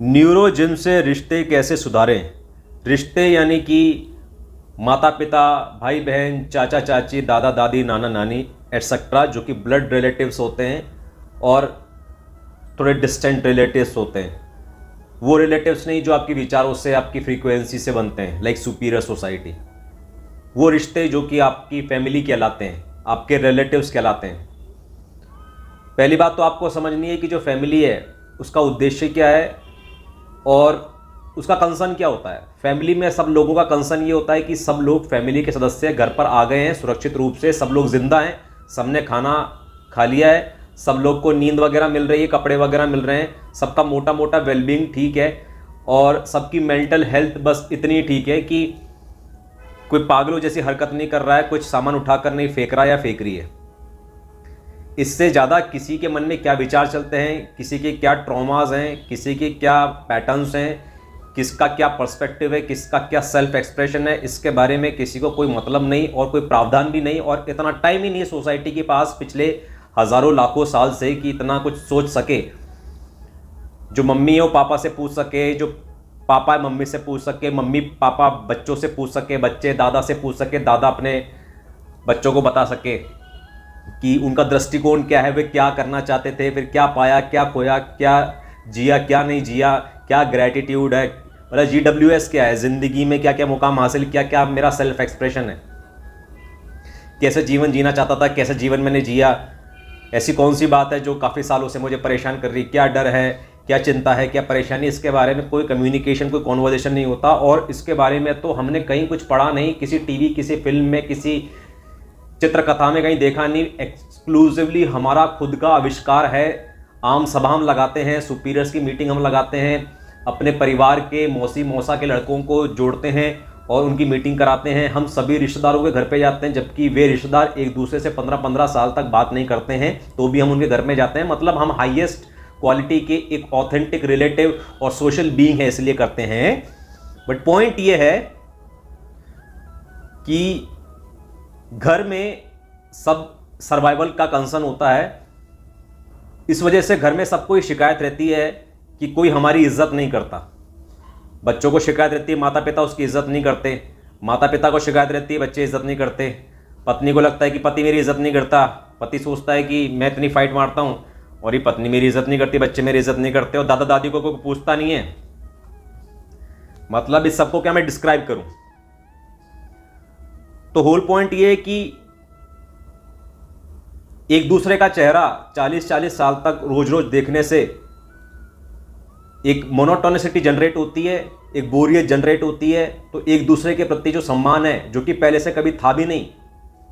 न्यूरोजिम से रिश्ते कैसे सुधारें। रिश्ते यानी कि माता पिता, भाई बहन, चाचा चाची, दादा दादी, नाना नानी एटसेट्रा, जो कि ब्लड रिलेटिव्स होते हैं और थोड़े डिस्टेंट रिलेटिव्स होते हैं। वो रिलेटिव्स नहीं जो आपके विचारों से, आपकी फ्रीक्वेंसी से बनते हैं, लाइक सुपीरियर सोसाइटी। वो रिश्ते जो कि आपकी फैमिली कहलाते हैं, आपके रिलेटिव्स कहलाते हैं। पहली बात तो आपको समझनी है कि जो फैमिली है उसका उद्देश्य क्या है और उसका कंसर्न क्या होता है। फैमिली में सब लोगों का कंसर्न ये होता है कि सब लोग, फैमिली के सदस्य घर पर आ गए हैं सुरक्षित रूप से, सब लोग जिंदा हैं, सबने खाना खा लिया है, सब लोग को नींद वगैरह मिल रही है, कपड़े वगैरह मिल रहे हैं, सबका मोटा मोटा वेलबींग ठीक है और सबकी मेंटल हेल्थ बस इतनी ठीक है कि कोई पागलों जैसी हरकत नहीं कर रहा है, कुछ सामान उठाकर नहीं फेंक रहा या फेंक रही है। इससे ज़्यादा किसी के मन में क्या विचार चलते हैं, किसी के क्या ट्रॉमाज हैं, किसी के क्या पैटर्न्स हैं, किसका क्या पर्सपेक्टिव है, किसका क्या सेल्फ एक्सप्रेशन है, इसके बारे में किसी को कोई मतलब नहीं और कोई प्रावधान भी नहीं। और इतना टाइम ही नहीं है सोसाइटी के पास पिछले हज़ारों लाखों साल से कि इतना कुछ सोच सके। जो मम्मी है वो पापा से पूछ सके, जो पापा है मम्मी से पूछ सके, मम्मी पापा बच्चों से पूछ सके, बच्चे दादा से पूछ सके, दादा अपने बच्चों को बता सके कि उनका दृष्टिकोण क्या है, वे क्या करना चाहते थे, फिर क्या पाया, क्या खोया, क्या जिया, क्या नहीं जिया, क्या ग्रैटिट्यूड है, मतलब GWS क्या है, ज़िंदगी में क्या क्या मुकाम हासिल किया, क्या मेरा सेल्फ एक्सप्रेशन है, कैसे जीवन जीना चाहता था, कैसे जीवन मैंने जिया, ऐसी कौन सी बात है जो काफ़ी सालों से मुझे परेशान कर रही, क्या डर है, क्या चिंता है, क्या परेशानी, इसके बारे में कोई कम्युनिकेशन, कोई कॉन्वर्जेशन नहीं होता। और इसके बारे में तो हमने कहीं कुछ पढ़ा नहीं, किसी टीवी, किसी फिल्म में, किसी चित्रकथा में कहीं देखा नहीं। एक्सक्लूसिवली हमारा खुद का आविष्कार है। आम सभा हम लगाते हैं, सुपीरियर्स की मीटिंग हम लगाते हैं, अपने परिवार के मौसी मौसा के लड़कों को जोड़ते हैं और उनकी मीटिंग कराते हैं। हम सभी रिश्तेदारों के घर पे जाते हैं, जबकि वे रिश्तेदार एक दूसरे से 15-15 साल तक बात नहीं करते हैं, तो भी हम उनके घर में जाते हैं। मतलब हम हाईएस्ट क्वालिटी के एक ऑथेंटिक रिलेटिव और सोशल बीइंग है, इसलिए करते हैं। बट पॉइंट ये है कि घर में सब सर्वाइवल का कंसर्न होता है, इस वजह से घर में सबको ही शिकायत रहती है कि कोई हमारी इज्जत नहीं करता। बच्चों को शिकायत रहती है माता पिता उसकी इज्जत नहीं करते, माता पिता को शिकायत रहती है बच्चे इज्जत नहीं करते, पत्नी को लगता है कि पति मेरी इज्जत नहीं करता, पति सोचता है कि मैं इतनी फाइट मारता हूँ और ये पत्नी मेरी इज्जत नहीं करती, बच्चे मेरी इज्जत नहीं करते, और दादा दादी को कोई पूछता नहीं है। मतलब इस सबको क्या मैं डिस्क्राइब करूं। तो होल पॉइंट ये है कि एक दूसरे का चेहरा 40-40 साल तक रोज रोज देखने से एक मोनोटोनिसिटी जनरेट होती है, एक बोरियत जनरेट होती है। तो एक दूसरे के प्रति जो सम्मान है, जो कि पहले से कभी था भी नहीं,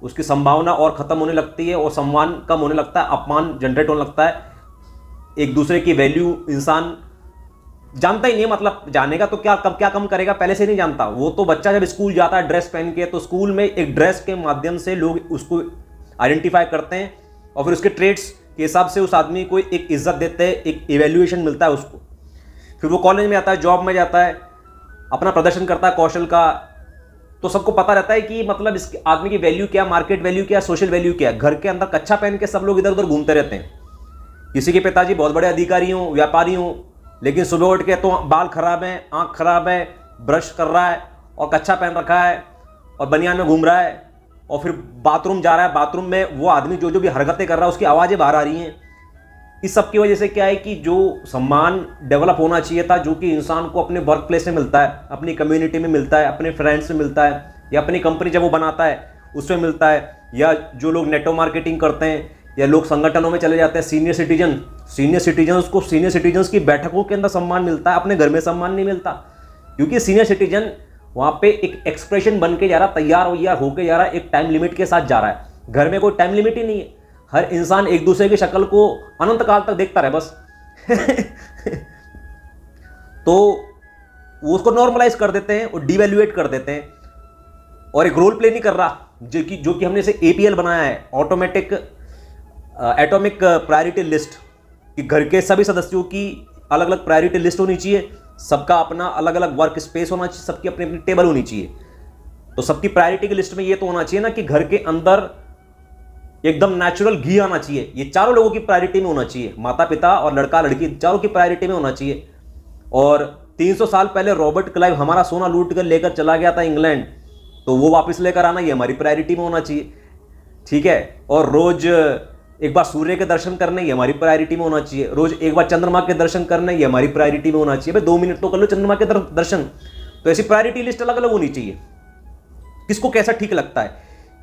उसकी संभावना और खत्म होने लगती है और सम्मान कम होने लगता है, अपमान जनरेट होने लगता है। एक दूसरे की वैल्यू इंसान जानता ही नहीं है, मतलब जानेगा तो क्या कब क्या कम करेगा पहले से नहीं जानता। वो तो बच्चा जब स्कूल जाता है ड्रेस पहन के, तो स्कूल में एक ड्रेस के माध्यम से लोग उसको आइडेंटिफाई करते हैं और फिर उसके ट्रेड्स के हिसाब से उस आदमी को एक इज्जत देते हैं, एक इवैल्यूएशन मिलता है उसको। फिर वो कॉलेज में आता है, जॉब में जाता है, अपना प्रदर्शन करता है कौशल का, तो सबको पता रहता है कि मतलब इस आदमी की वैल्यू क्या, मार्केट वैल्यू क्या, सोशल वैल्यू क्या। घर के अंदर कच्चा पहन के सब लोग इधर उधर घूमते रहते हैं। किसी के पिताजी बहुत बड़े अधिकारी हों, व्यापारी हों, लेकिन सुबह उठ के तो बाल खराब हैं, आँख खराब है, ब्रश कर रहा है और कच्चा पहन रखा है और बनियान में घूम रहा है, और फिर बाथरूम जा रहा है, बाथरूम में वो आदमी जो जो भी हरकतें कर रहा है उसकी आवाज़ें बाहर आ रही हैं। इस सब की वजह से क्या है कि जो सम्मान डेवलप होना चाहिए था, जो कि इंसान को अपने वर्क प्लेस में मिलता है, अपनी कम्युनिटी में मिलता है, अपने फ्रेंड्स में मिलता है, या अपनी कंपनी जब वो बनाता है उसमें मिलता है, या जो लोग नेटवर्क मार्केटिंग करते हैं, या लोग संगठनों में चले जाते हैं, सीनियर सिटीजन्स को सीनियर सिटीजन्स की बैठकों के अंदर सम्मान मिलता है, अपने घर में सम्मान नहीं मिलता। क्योंकि सीनियर सिटीजन वहाँ पे एक एक्सप्रेशन बन के जा रहा, तैयार होके जा रहा है, एक टाइम लिमिट के साथ जा रहा है। घर में कोई टाइम लिमिट ही नहीं है, हर इंसान एक दूसरे की शक्ल को अनंत काल तक देखता रहे बस। तो वो उसको नॉर्मलाइज कर देते हैं और डिवैल्यूएट कर देते हैं, और एक रोल प्ले नहीं कर रहा, जो कि हमने इसे APL बनाया है, एटॉमिक प्रायोरिटी लिस्ट, कि घर के सभी सदस्यों की अलग अलग प्रायोरिटी लिस्ट होनी चाहिए, सबका अपना अलग अलग वर्क स्पेस होना चाहिए, सबकी अपनी अपनी टेबल होनी चाहिए। तो सबकी प्रायोरिटी की लिस्ट में ये तो होना चाहिए ना कि घर के अंदर एकदम नेचुरल घी आना चाहिए, ये चारों लोगों की प्रायोरिटी में होना चाहिए, माता पिता और लड़का लड़की चारों की प्रायोरिटी में होना चाहिए। और 300 साल पहले रॉबर्ट क्लाइव हमारा सोना लूट कर लेकर चला गया था इंग्लैंड, तो वो वापस लेकर आना ये हमारी प्रायोरिटी में होना चाहिए, ठीक है। और रोज एक बार सूर्य के दर्शन करने ये हमारी प्रायोरिटी में होना चाहिए, रोज एक बार चंद्रमा के दर्शन करने ये हमारी प्रायोरिटी में होना चाहिए। भाई 2 मिनट तो कर लो चंद्रमा के दर्शन। तो ऐसी प्रायोरिटी लिस्ट अलग अलग होनी चाहिए। किसको कैसा ठीक लगता है,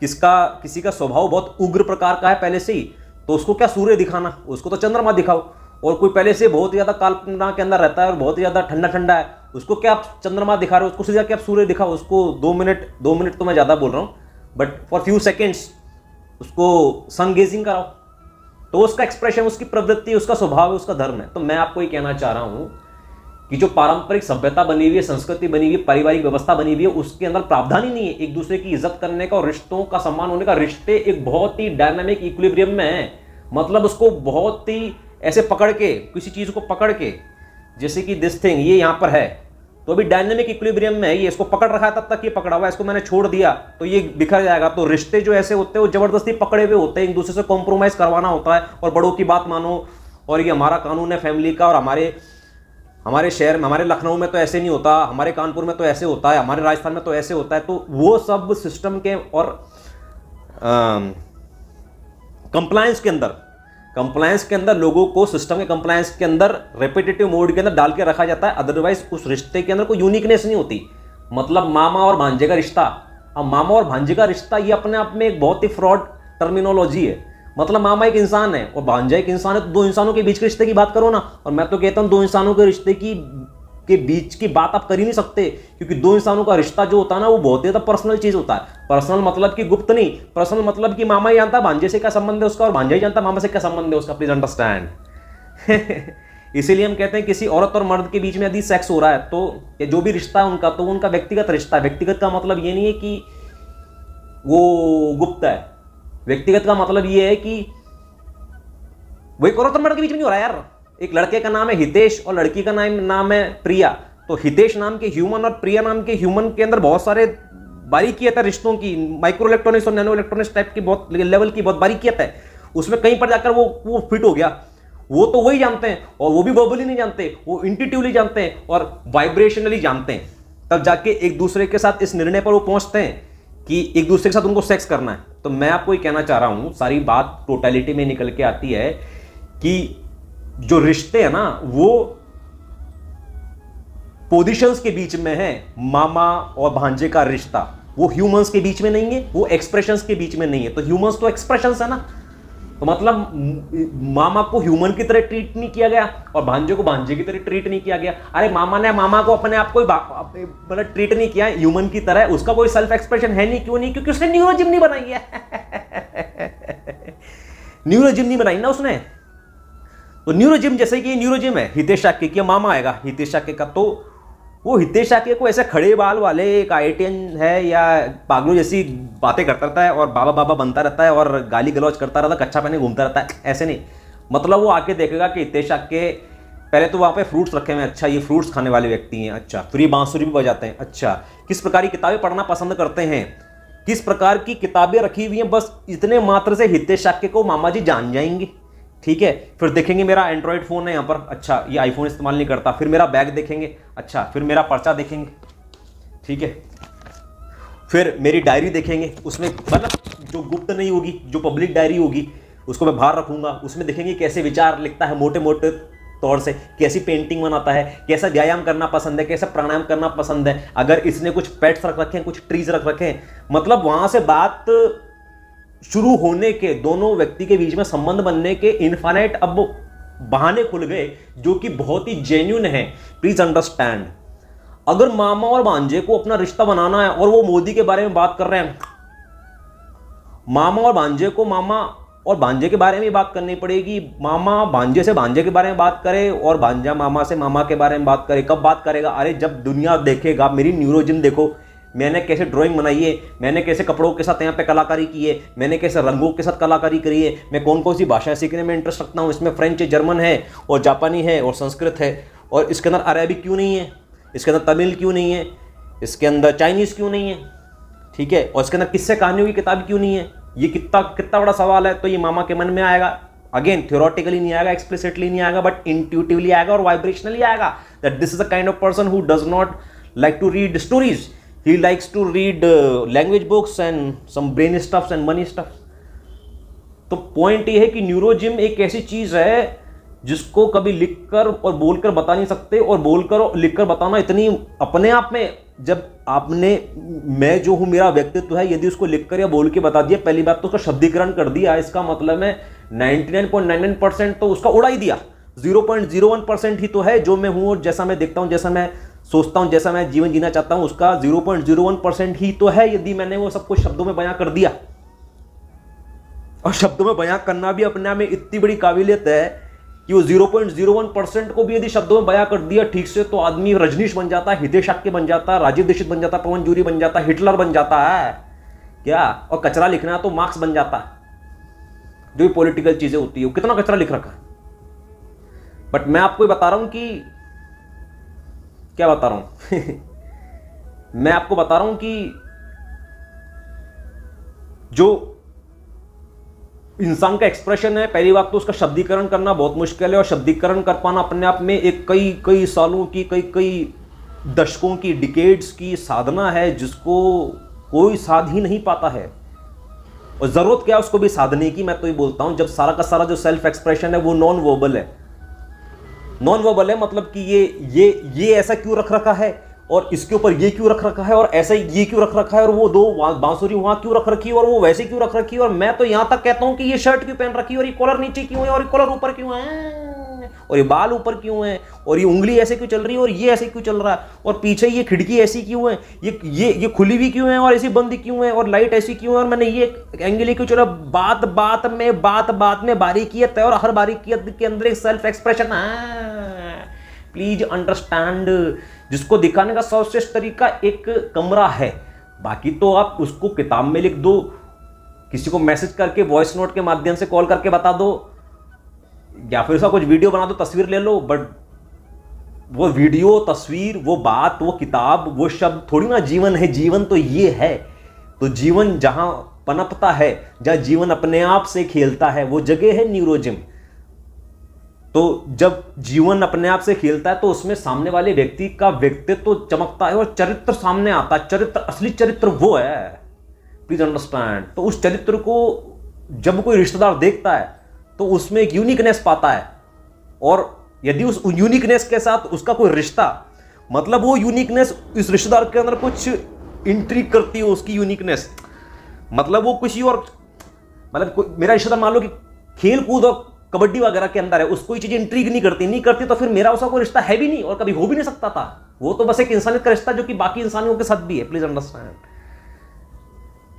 किसी का स्वभाव बहुत उग्र प्रकार का है पहले से ही, तो उसको क्या सूर्य दिखाना, उसको तो चंद्रमा दिखाओ। और कोई पहले से बहुत ज्यादा कल्पना के अंदर रहता है और बहुत ज्यादा ठंडा ठंडा है, उसको क्या आप चंद्रमा दिखा रहे हो, उसको सीधा क्या आप सूर्य दिखाओ। उसको 2 मिनट तो मैं ज्यादा बोल रहा हूं, बट फॉर फ्यू सेकेंड्स उसको सन गेजिंग कराओ, तो उसका एक्सप्रेशन, उसकी प्रवृत्ति, उसका स्वभाव है, उसका धर्म है। तो मैं आपको ये कहना चाह रहा हूं कि जो पारंपरिक सभ्यता बनी हुई है, संस्कृति बनी हुई है, पारिवारिक व्यवस्था बनी हुई है, उसके अंदर प्रावधान ही नहीं है एक दूसरे की इज्जत करने का और रिश्तों का सम्मान होने का। रिश्ते एक बहुत ही डायनामिक इक्विलिब्रियम में है, मतलब उसको बहुत ही ऐसे पकड़ के, किसी चीज को पकड़ के, जैसे कि दिस थिंग ये यहां पर है तो अभी डायनेमिक इक्विलिब्रियम में है, ये इसको पकड़ रखा है तब तक ये पकड़ा हुआ है, इसको मैंने छोड़ दिया तो ये बिखर जाएगा। तो रिश्ते जो ऐसे होते हैं वो जबरदस्ती पकड़े हुए होते हैं, एक दूसरे से कॉम्प्रोमाइज करवाना होता है और बड़ों की बात मानो और ये हमारा कानून है फैमिली का, और हमारे शहर में, हमारे लखनऊ में तो ऐसे नहीं होता, हमारे कानपुर में तो ऐसे होता है, हमारे राजस्थान में तो ऐसे होता है। तो वो सब सिस्टम के और कंप्लायंस के अंदर लोगों को सिस्टम के कंप्लायंस के अंदर रेपिटेटिव मोड के अंदर डाल के रखा जाता है, अदरवाइज उस रिश्ते के अंदर कोई यूनिकनेस नहीं होती। मतलब मामा और भांजे का रिश्ता, अब मामा और भांजे का रिश्ता ये अपने आप में एक बहुत ही फ्रॉड टर्मिनोलॉजी है। मतलब मामा एक इंसान है और भांजा एक इंसान है, तो 2 इंसानों के बीच के रिश्ते की बात करो ना। और मैं तो कहता हूं 2 इंसानों के रिश्ते के बीच की बात आप कर ही नहीं सकते, क्योंकि 2 इंसानों का रिश्ता जो होता है ना वो बहुत ही ज्यादा पर्सनल चीज होता है। पर्सनल मतलब कि गुप्त नहीं, पर्सनल मतलब कि मामा ही जानता भांजे से क्या संबंध है उसका और भांजा ही जानता मामा से क्या संबंध है उसका। Please understand. इसीलिए हम कहते हैं किसी औरत और मर्द के बीच में यदि सेक्स हो रहा है तो जो भी रिश्ता है उनका, तो उनका व्यक्तिगत रिश्ता है। व्यक्तिगत का मतलब ये नहीं है कि वो गुप्त है, व्यक्तिगत का मतलब ये है कि वही औरत और मर्द के बीच में नहीं हो रहा है यार। एक लड़के का नाम है हितेश और लड़की का नाम है प्रिया, तो हितेश नाम के ह्यूमन और प्रिया नाम के ह्यूमन के अंदर बहुत सारे बारीकियत है रिश्तों की, माइक्रो इलेक्ट्रॉनिक्स और नैनो इलेक्ट्रॉनिक्स टाइप की बहुत लेवल की बहुत बारीकियत है। उसमें कहीं पर जाकर वो फिट हो गया, वो तो वही जानते हैं, और वो भी वर्बली नहीं जानते, वो इंट्यूटिवली जानते हैं और वाइब्रेशनली जानते हैं। तब जाके एक दूसरे के साथ इस निर्णय पर वो पहुंचते हैं कि एक दूसरे के साथ उनको सेक्स करना है। तो मैं आपको ये कहना चाह रहा हूं, सारी बात टोटलिटी में निकल के आती है कि जो रिश्ते हैं ना वो पोजीशंस के बीच में है। मामा और भांजे का रिश्ता वो ह्यूमंस के बीच में नहीं है, वो एक्सप्रेशंस के बीच में नहीं है। तो ह्यूमंस तो एक्सप्रेशंस है ना, तो मतलब मामा को ह्यूमन की तरह ट्रीट नहीं किया गया और भांजे को भांजे की तरह ट्रीट नहीं किया गया। अरे मामा ने मामा को अपने आप को मतलब ट्रीट नहीं किया ह्यूमन की तरह, उसका कोई सेल्फ एक्सप्रेशन है नहीं। क्यों नहीं? क्योंकि उसने न्यूरोजिम नहीं बनाई है। न्यूरोजिम नहीं बनाई ना उसने। तो न्यूरोजिम, जैसे कि न्यूरोजिम है हितेश शाक्य की, मामा आएगा हितेश शाक्य का, तो वो हितेश शाक्य को ऐसे खड़े बाल वाले एक IITian है या पागलों जैसी बातें करता रहता है और बाबा बाबा बनता रहता है और गाली गलौज करता रहता है, कच्चा पहने घूमता रहता है, ऐसे नहीं। मतलब वो आके देखेगा कि हितेश शाक्य, पहले तो वहाँ पे फ्रूट्स रखे हुए हैं, अच्छा ये फ्रूट्स खाने वाले व्यक्ति हैं, अच्छा फिर ये बांसुरी भी बजाते हैं, अच्छा किस प्रकार की किताबें पढ़ना पसंद करते हैं, किस प्रकार की किताबें रखी हुई हैं, बस इतने मात्र से हितेश शाक्य को मामा जी जान जाएंगे। ठीक है, फिर देखेंगे मेरा एंड्रॉइड फोन है यहाँ पर, अच्छा ये आईफोन इस्तेमाल नहीं करता, फिर मेरा बैग देखेंगे, अच्छा फिर मेरा पर्चा देखेंगे, ठीक है, फिर मेरी डायरी देखेंगे, उसमें मतलब जो गुप्त नहीं होगी, जो पब्लिक डायरी होगी उसको मैं बाहर रखूंगा, उसमें देखेंगे कैसे विचार लिखता है मोटे मोटे तौर से, कैसी पेंटिंग बनाता है, कैसा व्यायाम करना पसंद है, कैसा प्राणायाम करना पसंद है, अगर इसने कुछ पेट्स रख रखे हैं, कुछ ट्रीज रख रखे हैं, मतलब वहां से बात शुरू होने के, दोनों व्यक्ति के बीच में संबंध बनने के इनफाइनाइट अब बहाने खुल गए, जो कि बहुत ही जेन्युइन है। प्लीज अंडरस्टैंड, अगर मामा और भांजे को अपना रिश्ता बनाना है और वो मोदी के बारे में बात कर रहे हैं, मामा और भांजे को मामा और भांजे के बारे में बात करनी पड़ेगी, मामा भांजे से भांजे के बारे में बात करे और भांजा मामा से मामा के बारे में बात करे। कब बात करेगा? अरे जब दुनिया देखेगा, मेरी न्यूरोजिम देखो, मैंने कैसे ड्राइंग बनाई है, मैंने कैसे कपड़ों के साथ यहाँ पे कलाकारी की है, मैंने कैसे रंगों के साथ कलाकारी करी है, मैं कौन कौन सी भाषाएं सीखने में इंटरेस्ट रखता हूँ, इसमें फ्रेंच है, जर्मन है और जापानी है और संस्कृत है, और इसके अंदर अरेबिक क्यों नहीं है, इसके अंदर तमिल क्यों नहीं है, इसके अंदर चाइनीज़ क्यों नहीं है, ठीक है, और इसके अंदर किस्से कहानियों की किताब क्यों नहीं है। ये कितना बड़ा सवाल है। तो ये मामा के मन में आएगा, अगेन थियोरेटिकली नहीं आएगा, एक्सप्लिसिटली नहीं आएगा, बट इंट्यूटिवली आएगा और वाइब्रेशनली आएगा that this is a kind of person who does not like to read stories, he likes to read language books and some brain stuffs and money stuffs. तो point ये है कि न्यूरोजिम एक ऐसी चीज है जिसको कभी लिखकर और बोलकर बता नहीं सकते, और बोलकर और लिखकर बताना इतनी अपने आप में, जब आपने मैं जो हूं मेरा व्यक्तित्व है, यदि उसको लिखकर या बोल के बता दिया, पहली बात तो उसका शब्दीकरण कर दिया, इसका मतलब है 99.99% तो उसका उड़ा ही दिया, 0.01% ही तो है जो मैं हूं और जैसा मैं देखता हूं, जैसा मैं सोचता हूं, जैसा मैं जीवन जीना चाहता हूं, उसका 0.01% ही तो है यदि मैंने वो सब कुछ शब्दों में बयां कर दिया। और शब्दों में बयां करना भी अपने आप में इतनी बड़ी काबिलियत है कि वो 0.01% को भी यदि शब्दों में बयां कर दिया ठीक से, तो आदमी रजनीश बन जाता है, हितेश शाक्य बन जाता है, राजीव दीक्षित बन जाता है, पवन जूरी बन जाता है, हिटलर बन जाता है क्या, और कचरा लिखना है तो मार्क्स बन जाता है, जो भी पॉलिटिकल चीजें होती है, कितना कचरा लिख रखा है। बट मैं आपको बता रहा हूं कि क्या बता रहा हूं मैं आपको बता रहा हूं कि जो इंसान का एक्सप्रेशन है, पहली बात तो उसका शब्दीकरण करना बहुत मुश्किल है, और शब्दीकरण कर पाना अपने आप में एक कई सालों की, कई दशकों की, डिकेड्स की साधना है, जिसको कोई साध ही नहीं पाता है। और जरूरत क्या है उसको भी साधने की, मैं तो ये बोलता हूं, जब सारा का सारा जो सेल्फ एक्सप्रेशन है वो नॉन वर्बल है। नॉन वर्बल है मतलब कि ये ऐसा क्यों रख रखा है, और इसके ऊपर ये क्यों रख रखा है, और ऐसा ये क्यों रख रखा है, और वो दो बांसुरी वहां क्यों रख रखी है, और वो वैसे क्यों रख रखी है, और मैं तो यहां तक कहता हूं कि ये शर्ट क्यों पहन रखी है, और ये कॉलर नीचे क्यों है, और ये कॉलर ऊपर क्यों है, और ये बाल ऊपर क्यों है, और ये उंगली ऐसे क्यों चल रही है, और ये ऐसे क्यों चल रहा है, और पीछे ये खिड़की ऐसी क्यों है, ये खुली हुई क्यों है, और ऐसी बंद क्यों है, और लाइट ऐसी क्यों है, और मैंने ये एंगल क्यों चला। बात बात में बारीकियत है, और हर बारीकियत के अंदर एक सेल्फ एक्सप्रेशन है। प्लीज अंडरस्टैंड, जिसको दिखाने का सर्वश्रेष्ठ तरीका एक कमरा है, बाकी तो आप उसको किताब में लिख दो, किसी को मैसेज करके वॉइस नोट के माध्यम से कॉल करके बता दो, या फिर उसका कुछ वीडियो बना दो, तस्वीर ले लो, बट वो वीडियो, तस्वीर, वो बात, वो किताब, वो शब्द थोड़ी ना जीवन है। जीवन तो ये है। तो जीवन जहां पनपता है, जहां जीवन अपने आप से खेलता है, वो जगह है न्यूरोजिम। तो जब जीवन अपने आप से खेलता है तो उसमें सामने वाले व्यक्ति का व्यक्तित्व तो चमकता है और चरित्र सामने आता है। चरित्र, असली चरित्र वो है, प्लीज अंडरस्टैंड। तो उस चरित्र को जब कोई रिश्तेदार देखता है तो उसमें एक यूनिकनेस पाता है, और यदि उस यूनिकनेस के साथ उसका कोई रिश्ता, मतलब वो यूनिकनेस इस रिश्तेदार के अंदर कुछ इंट्रिग करती है, उसकी यूनिकनेस, मतलब वो किसी और, मतलब मेरा रिश्तेदार मान लो कि खेल कूद और कबड्डी वगैरह के अंदर है, उसको ये चीजें इंट्रीग नहीं करती, तो फिर मेरा उसका कोई रिश्ता है भी नहीं और कभी हो भी नहीं सकता था। वो तो बस एक इंसानियत का रिश्ता जो कि बाकी इंसानियों के साथ भी है, प्लीज अंडरस्टैंड।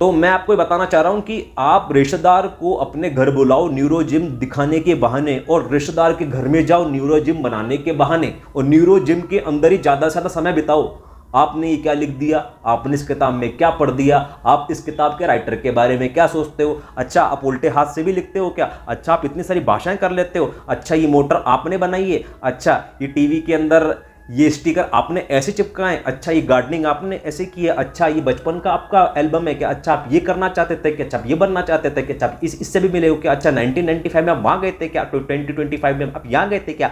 तो मैं आपको बताना चाह रहा हूं कि आप रिश्तेदार को अपने घर बुलाओ न्यूरोजिम दिखाने के बहाने, और रिश्तेदार के घर में जाओ न्यूरोजिम बनाने के बहाने, और न्यूरोजिम के अंदर ही ज्यादा से ज्यादा समय बिताओ। आपने ये क्या लिख दिया, आपने इस किताब में क्या पढ़ दिया, आप इस किताब के राइटर के बारे में क्या सोचते हो, अच्छा आप उल्टे हाथ से भी लिखते हो क्या, अच्छा आप इतनी सारी भाषाएं कर लेते हो, अच्छा ये मोटर आपने बनाई है, अच्छा ये टीवी के अंदर ये स्टिकर आपने ऐसे चिपकाए, अच्छा ये गार्डनिंग आपने ऐसे की है, अच्छा ये बचपन का आपका एल्बम है क्या, अच्छा आप ये करना चाहते थे क्या, अच्छा आप ये बनना चाहते थे क्या, अच्छा आप इससे भी मिले हो क्या, अच्छा 1995 में आप वहाँ गए थे क्या, 2025 में आप यहाँ गए थे क्या,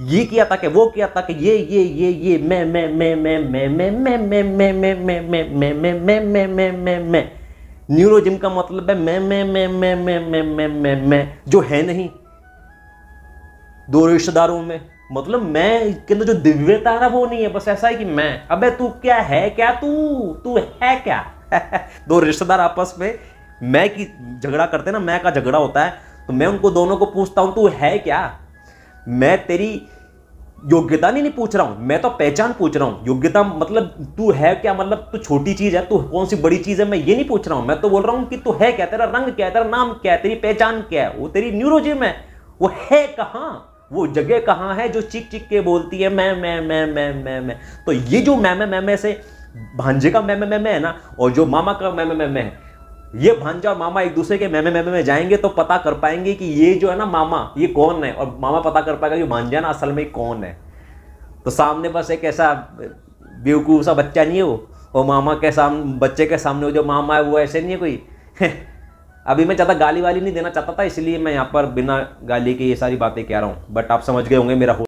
ये किया था कि वो किया था कि ये मैं न्यूरोजिम का मतलब है मैं जो है नहीं। दो रिश्तेदारों में मतलब मैं के अंदर जो दिव्यता है ना वो नहीं है, बस ऐसा है कि मैं, अबे तू क्या है, क्या तू है क्या। दो रिश्तेदार आपस में मैं की झगड़ा करते हैं ना, मैं का झगड़ा होता है, तो मैं उनको दोनों को पूछता हूं तू है क्या। मैं तेरी योग्यता नहीं पूछ रहा हूं, मैं तो पहचान पूछ रहा हूं। योग्यता मतलब तू है क्या, मतलब तू छोटी चीज है, तू कौन सी बड़ी चीज है, मैं ये नहीं पूछ रहा हूं। मैं तो बोल रहा हूं कि तू है क्या, तेरा रंग क्या है, तेरा नाम क्या है, तेरी पहचान क्या है। वो तेरी न्यूरोजिम है, वो है कहां, वो जगह कहां है जो चीख चीख के बोलती है मैं। तो ये जो मैं से भांजे का मैं है ना, और जो मामा का मैं है, ये भांजा और मामा एक दूसरे के मैं जाएंगे तो पता कर पाएंगे कि ये जो है ना मामा ये कौन है, और मामा पता कर पाएगा कि भांजा ना असल में कौन है। तो सामने बस एक ऐसा बेवकूफ सा बच्चा नहीं है वो, और मामा के सामने, बच्चे के सामने जो मामा है वो ऐसे नहीं है कोई अभी मैं ज़्यादा गाली वाली नहीं देना चाहता था, इसलिए मैं यहाँ पर बिना गाली के ये सारी बातें कह रहा हूँ, बट आप समझ गए होंगे मेरा